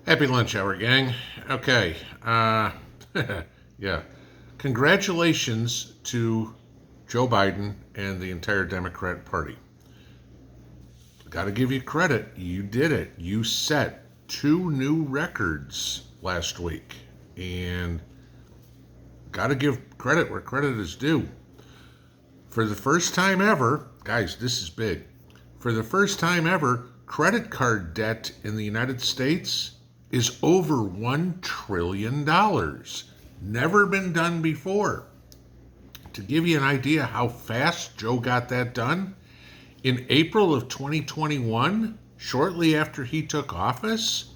Happy lunch hour, gang. Okay. Yeah. Congratulations to Joe Biden and the entire Democrat Party. Got to give you credit. You did it. You set two new records last week. And got to give credit where credit is due. For the first time ever, guys, this is big. For the first time ever, credit card debt in the United States is over $1 trillion. Never been done before. To give you an idea how fast Joe got that done, in April of 2021, shortly after he took office,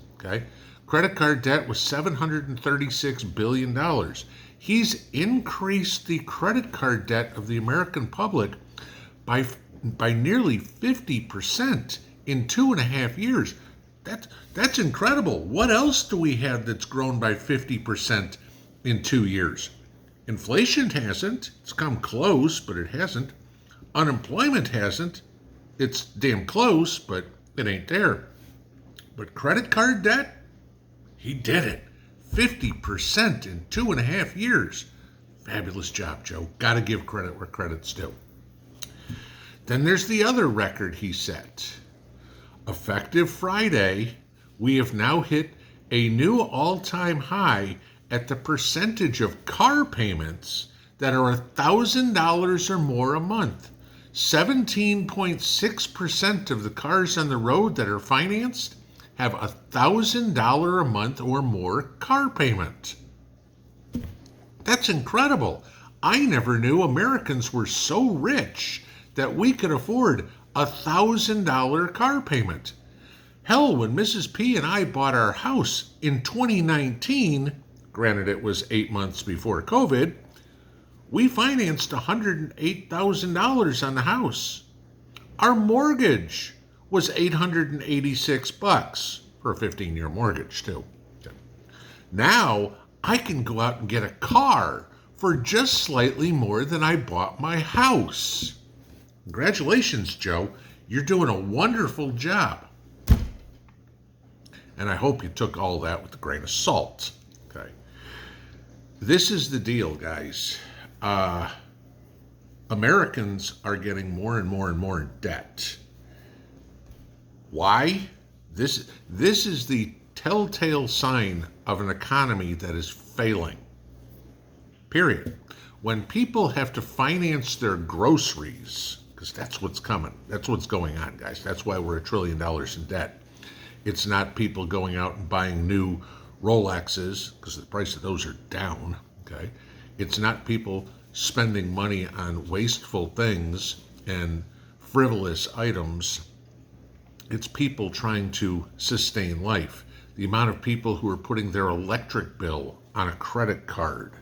credit card debt was $736 billion. He's increased the credit card debt of the American public by nearly 50% in 2.5 years. That's incredible. What else do we have that's grown by 50% in 2 years? Inflation hasn't. It's come close, but it hasn't. Unemployment hasn't. It's damn close, but it ain't there. But credit card debt? He did it. 50% in 2.5 years. Fabulous job, Joe. Got to give credit where credit's due. Then there's the other record he set. Effective Friday, we have now hit a new all-time high at the percentage of car payments that are $1,000 or more a month. 17.6% of the cars on the road that are financed have $1,000 a month or more car payment. That's incredible. I never knew Americans were so rich that we could afford $1,000 car payment. Hell, when Mrs. P and I bought our house in 2019, granted it was 8 months before COVID, we financed $108,000 on the house. Our mortgage was $886 for a 15-year mortgage too. Now I can go out and get a car for just slightly more than I bought my house. Congratulations, Joe. You're doing a wonderful job. And I hope you took all that with a grain of salt. Okay. This is the deal, guys. Americans are getting more and more and more in debt. Why? This is the telltale sign of an economy that is failing. Period. When people have to finance their groceries, because that's what's coming. That's what's going on, guys. That's why we're $1 trillion in debt. It's not people going out and buying new Rolexes, because the price of those are down, okay? It's not people spending money on wasteful things and frivolous items. It's people trying to sustain life. The amount of people who are putting their electric bill on a credit card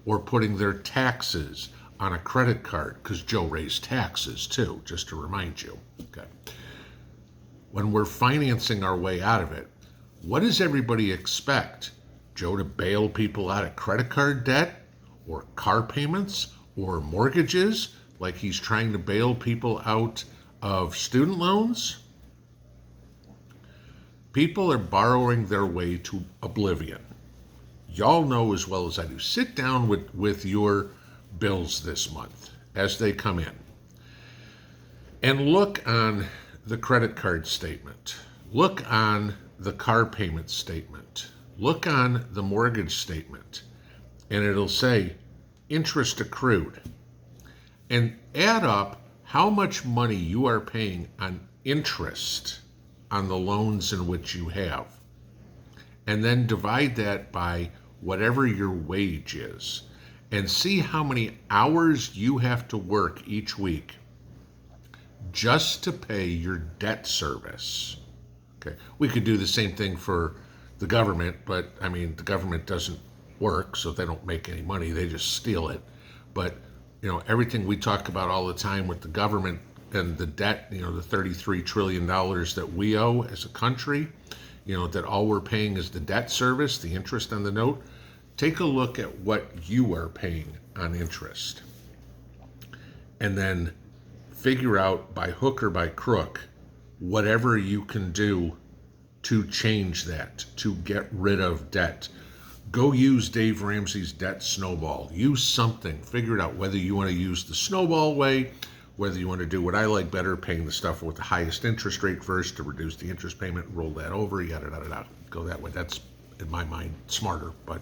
or putting their taxes on a credit card, because Joe raised taxes too, just to remind you. Okay. When we're financing our way out of it, what does everybody expect? Joe to bail people out of credit card debt or car payments or mortgages, like he's trying to bail people out of student loans? People are borrowing their way to oblivion. Y'all know as well as I do. Sit down with your bills this month as they come in and look on the credit card statement, look on the car payment statement, look on the mortgage statement, and it'll say interest accrued, and add up how much money you are paying on interest on the loans in which you have, and then divide that by whatever your wage is, and see how many hours you have to work each week just to pay your debt service. Okay, we could do the same thing for the government, but I mean, the government doesn't work, so they don't make any money, they just steal it. But everything we talk about all the time with the government and the debt, the $33 trillion that we owe as a country, that all we're paying is the debt service, the interest on the note. Take a look at what you are paying on interest, and then figure out by hook or by crook whatever you can do to change that, to get rid of debt. Go use Dave Ramsey's debt snowball. Use something. Figure it out, whether you want to use the snowball way, whether you want to do what I like better, paying the stuff with the highest interest rate first to reduce the interest payment, roll that over, yada, yada, yada. Go that way. That's, in my mind, smarter, but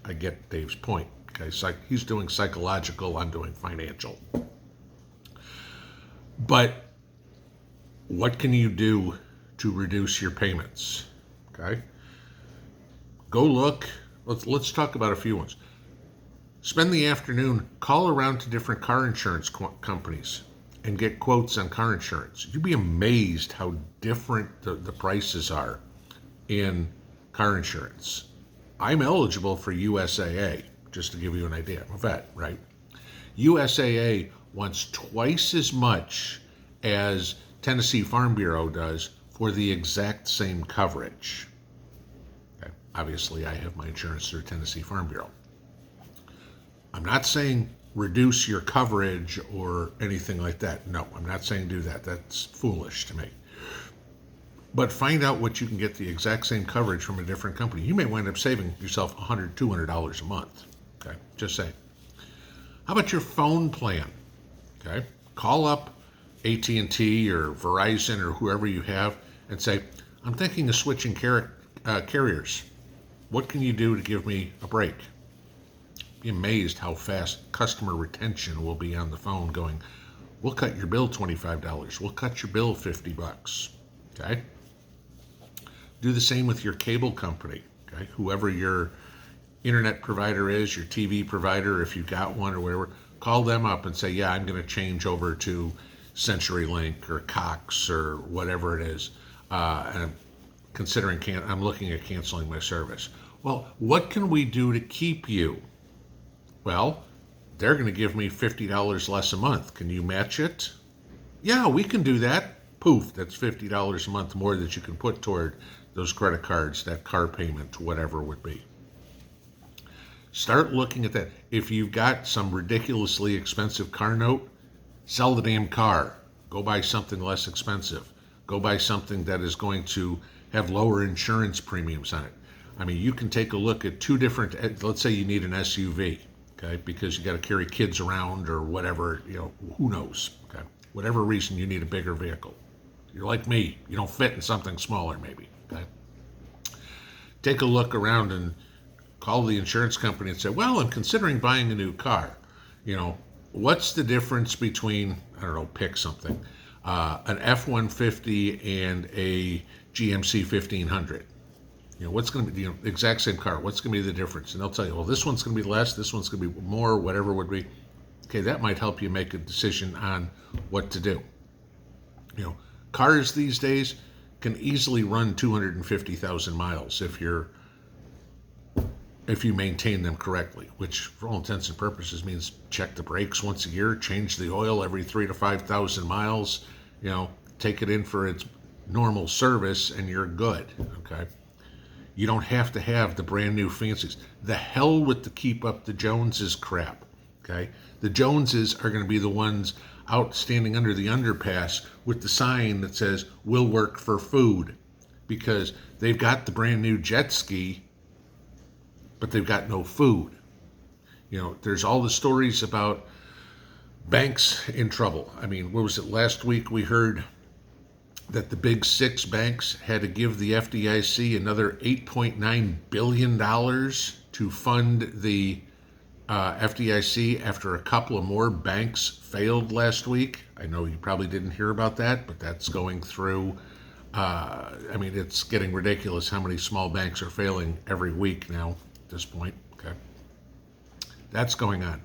I get Dave's point. Okay, so he's doing psychological, I'm doing financial. But what can you do to reduce your payments? Okay, go look. Let's talk about a few ones. Spend the afternoon, call around to different car insurance companies and get quotes on car insurance. You'd be amazed how different the prices are in car insurance. I'm eligible for USAA, just to give you an idea. I'm a vet, right? USAA wants twice as much as Tennessee Farm Bureau does for the exact same coverage. Okay. Obviously, I have my insurance through Tennessee Farm Bureau. I'm not saying reduce your coverage or anything like that. No, I'm not saying do that. That's foolish to me. But find out what you can get the exact same coverage from a different company. You may wind up saving yourself $100, $200 a month. Okay, just saying. How about your phone plan? Okay, call up AT&T or Verizon or whoever you have and say, I'm thinking of switching carriers. What can you do to give me a break? Be amazed how fast customer retention will be on the phone going, we'll cut your bill $25. We'll cut your bill $50. Okay? Do the same with your cable company. Okay? Whoever your internet provider is, your TV provider, if you've got one or whatever, call them up and say, yeah, I'm going to change over to CenturyLink or Cox or whatever it is. And I'm looking at canceling my service. Well, what can we do to keep you? Well, they're going to give me $50 less a month. Can you match it? Yeah, we can do that. Poof, that's $50 a month more that you can put toward those credit cards, that car payment, whatever it would be. Start looking at that. If you've got some ridiculously expensive car note, sell the damn car. Go buy something less expensive. Go buy something that is going to have lower insurance premiums on it. I mean, you can take a look at two different, let's say you need an SUV. Okay, because you got to carry kids around or whatever, who knows, okay? Whatever reason you need a bigger vehicle. You're like me, you don't fit in something smaller maybe, okay? Take a look around and call the insurance company and say, well, I'm considering buying a new car. What's the difference between, I don't know, pick something, an F-150 and a GMC 1500? What's going to be the exact same car? What's going to be the difference? And they'll tell you, well, this one's going to be less, this one's going to be more, whatever it would be. Okay, that might help you make a decision on what to do. Cars these days can easily run 250,000 miles if you maintain them correctly, which for all intents and purposes means check the brakes once a year, change the oil every 3,000 to 5,000 miles, take it in for its normal service and you're good, okay? You don't have to have the brand new fancies. The hell with the keep up the Joneses crap, okay? The Joneses are going to be the ones out standing under the underpass with the sign that says, we'll work for food, because they've got the brand new jet ski, but they've got no food. There's all the stories about banks in trouble. I mean, what was it, last week we heard that the big six banks had to give the FDIC another $8.9 billion to fund the FDIC after a couple of more banks failed last week. I know you probably didn't hear about that, but that's going through. It's getting ridiculous how many small banks are failing every week now at this point. Okay, that's going on.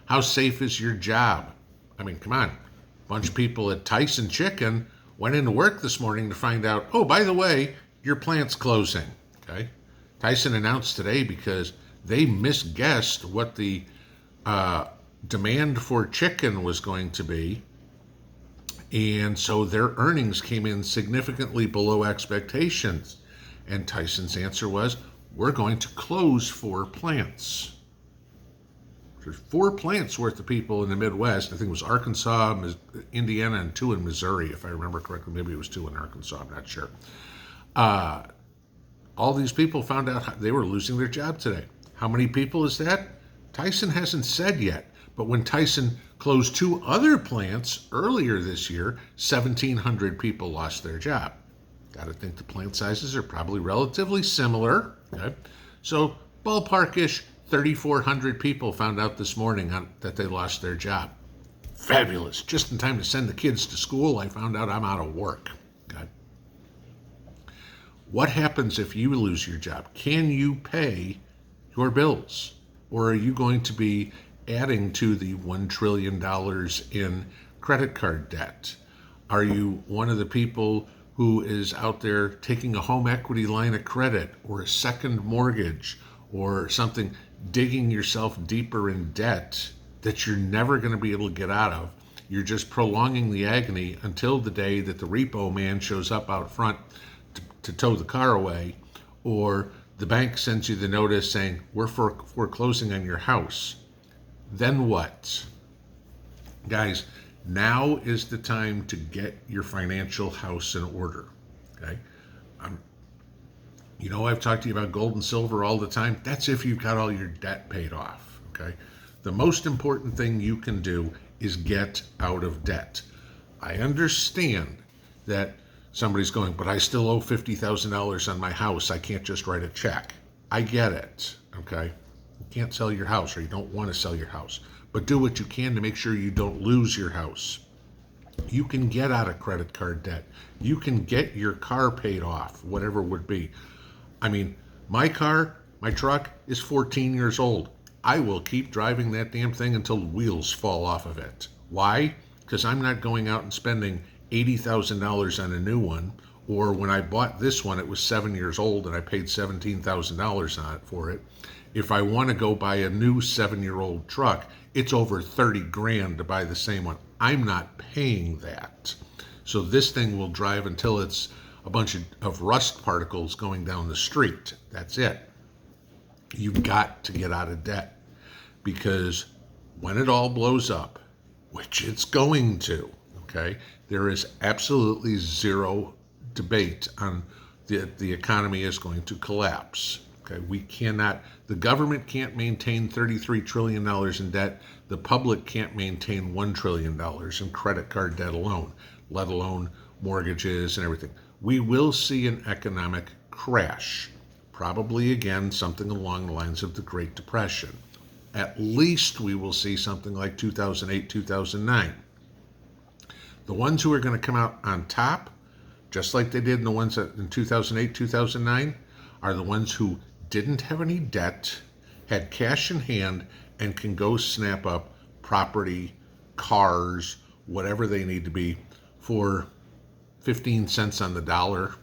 How safe is your job? I mean, come on. A bunch of people at Tyson Chicken went into work this morning to find out, oh, by the way, your plant's closing. Okay, Tyson announced today because they misguessed what the demand for chicken was going to be, and so their earnings came in significantly below expectations. And Tyson's answer was, we're going to close 4 plants. There's 4 plants worth of people in the Midwest. I think it was Arkansas, Indiana, and 2 in Missouri, if I remember correctly. Maybe it was 2 in Arkansas, I'm not sure. all these people found out they were losing their job today. How many people is that? Tyson hasn't said yet, but when Tyson closed 2 other plants earlier this year, 1,700 people lost their job. Got to think the plant sizes are probably relatively similar. Okay? So ballpark-ish, 3,400 people found out this morning that they lost their job. Fabulous. Just in time to send the kids to school, I found out I'm out of work. Okay? What happens if you lose your job? Can you pay your bills? Or are you going to be adding to the $1 trillion in credit card debt? Are you one of the people who is out there taking a home equity line of credit or a second mortgage or something, digging yourself deeper in debt that you're never going to be able to get out of? You're just prolonging the agony until the day that the repo man shows up out front to tow the car away, or the bank sends you the notice saying, we're foreclosing on your house. Then what? Guys, now is the time to get your financial house in order. Okay? I've talked to you about gold and silver all the time. That's if you've got all your debt paid off. Okay? The most important thing you can do is get out of debt. I understand that somebody's going, but I still owe $50,000 on my house. I can't just write a check. I get it. Okay? You can't sell your house, or you don't want to sell your house. But do what you can to make sure you don't lose your house. You can get out of credit card debt. You can get your car paid off, whatever it would be. I mean, my truck is 14 years old. I will keep driving that damn thing until the wheels fall off of it. Why? Because I'm not going out and spending $80,000 on a new one. Or when I bought this one, it was 7 years old and I paid $17,000 on it for it. If I want to go buy a new 7-year-old truck, it's over 30 grand to buy the same one. I'm not paying that. So this thing will drive until it's a bunch of rust particles going down the street. That's it. You've got to get out of debt, because when it all blows up, which it's going to, okay, there is absolutely zero debate on the economy is going to collapse. Okay, the government can't maintain $33 trillion in debt. The public can't maintain $1 trillion in credit card debt alone, let alone mortgages and everything. We will see an economic crash, probably again something along the lines of the Great Depression. At least we will see something like 2008, 2009. The ones who are going to come out on top, just like they did in the ones in 2008, 2009, are the ones who didn't have any debt, had cash in hand, and can go snap up property, cars, whatever they need to be for 15 cents on the dollar,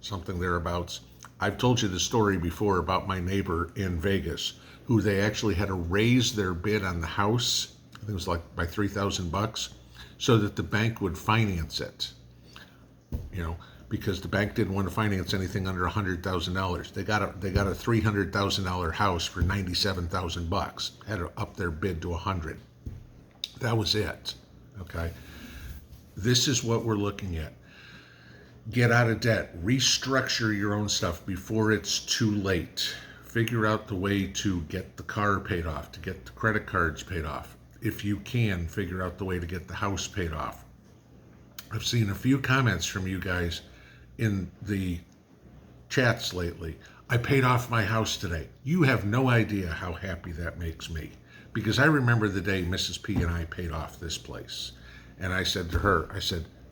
something thereabouts. I've told you the story before about my neighbor in Vegas, who they actually had to raise their bid on the house. I think it was like by $3,000, so that the bank would finance it. Because the bank didn't want to finance anything under $100,000. They got a $300,000 house for $97,000. Had to up their bid to $100,000. That was it. Okay. This is what we're looking at. Get out of debt. Restructure your own stuff before it's too late. Figure out the way to get the car paid off, to get the credit cards paid off. If you can, figure out the way to get the house paid off. I've seen a few comments from you guys in the chats lately. I paid off my house today. You have no idea how happy that makes me, because I remember the day Mrs. P and I paid off this place. And I said to her,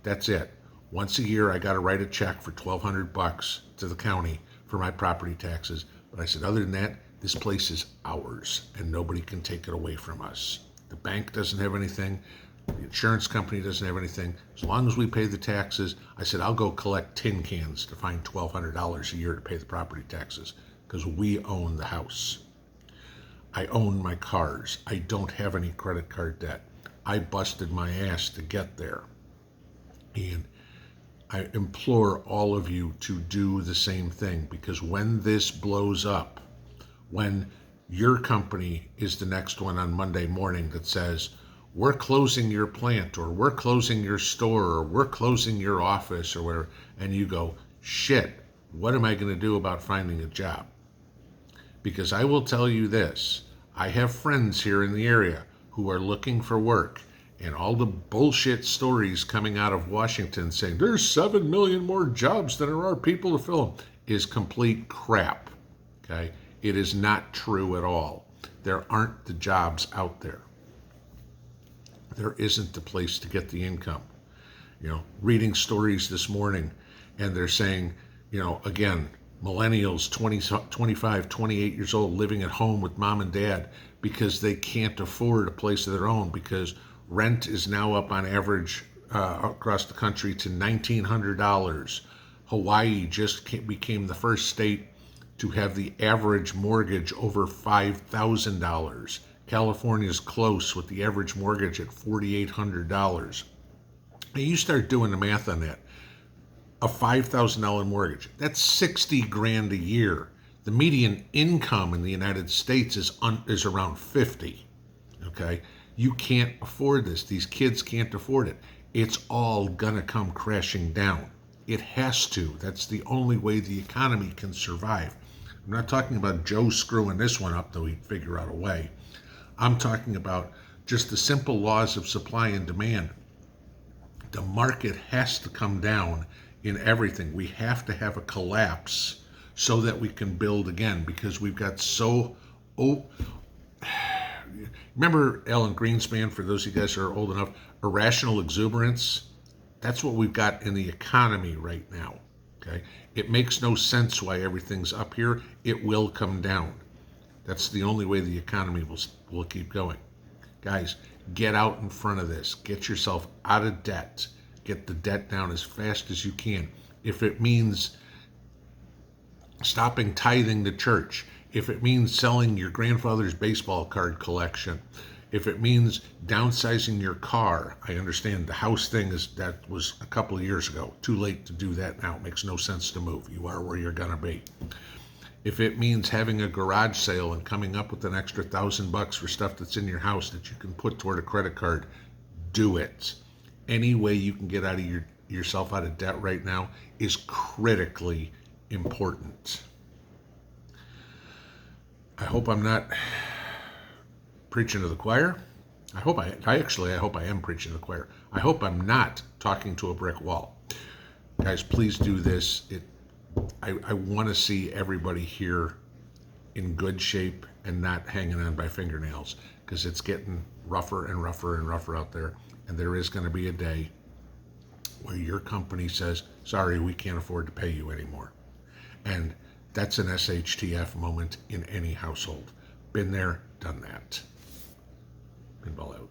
that's it. Once a year, I got to write a check for $1,200 to the county for my property taxes. But I said, other than that, this place is ours and nobody can take it away from us. The bank doesn't have anything. The insurance company doesn't have anything. As long as we pay the taxes, I said, I'll go collect tin cans to find $1,200 a year to pay the property taxes, because we own the house. I own my cars. I don't have any credit card debt. I busted my ass to get there. And I implore all of you to do the same thing, because when this blows up, when your company is the next one on Monday morning that says, we're closing your plant, or we're closing your store, or we're closing your office, or whatever, and you go, shit, what am I going to do about finding a job? Because I will tell you this, I have friends here in the area who are looking for work, and all the bullshit stories coming out of Washington saying there's 7 million more jobs than there are people to fill them is complete crap. Okay? It is not true at all. There aren't the jobs out there. There isn't the place to get the income. Reading stories this morning, and they're saying, again, millennials, 20, 25, 28 years old, living at home with mom and dad because they can't afford a place of their own, because rent is now up on average across the country to $1,900. Hawaii just became the first state to have the average mortgage over $5,000. California is close with the average mortgage at $4,800. And you start doing the math on that. A $5,000 mortgage, that's 60 grand a year. The median income in the United States is around 50. Okay? You can't afford this. These kids can't afford it. It's all gonna come crashing down. It has to. That's the only way the economy can survive. I'm not talking about Joe screwing this one up, though he'd figure out a way. I'm talking about just the simple laws of supply and demand. The market has to come down in everything. We have to have a collapse so that we can build again, because we've got remember Alan Greenspan, for those of you guys who are old enough, irrational exuberance? That's what we've got in the economy right now. Okay? It makes no sense why everything's up here. It will come down. That's the only way the economy will keep going. Guys, get out in front of this. Get yourself out of debt. Get the debt down as fast as you can. If it means stopping tithing to church, if it means selling your grandfather's baseball card collection, if it means downsizing your car, I understand the house thing that was a couple of years ago. Too late to do that now. It makes no sense to move. You are where you're going to be. If it means having a garage sale and coming up with an extra $1,000 for stuff that's in your house that you can put toward a credit card, do it. Any way you can get out of yourself out of debt right now is critically important. I hope I'm not preaching to the choir. I hope I am preaching to the choir. I hope I'm not talking to a brick wall. Guys, please do this. I want to see everybody here in good shape and not hanging on by fingernails, because it's getting rougher and rougher and rougher out there. And there is going to be a day where your company says, sorry, we can't afford to pay you anymore. And that's an SHTF moment in any household. Been there, done that. Pinball out.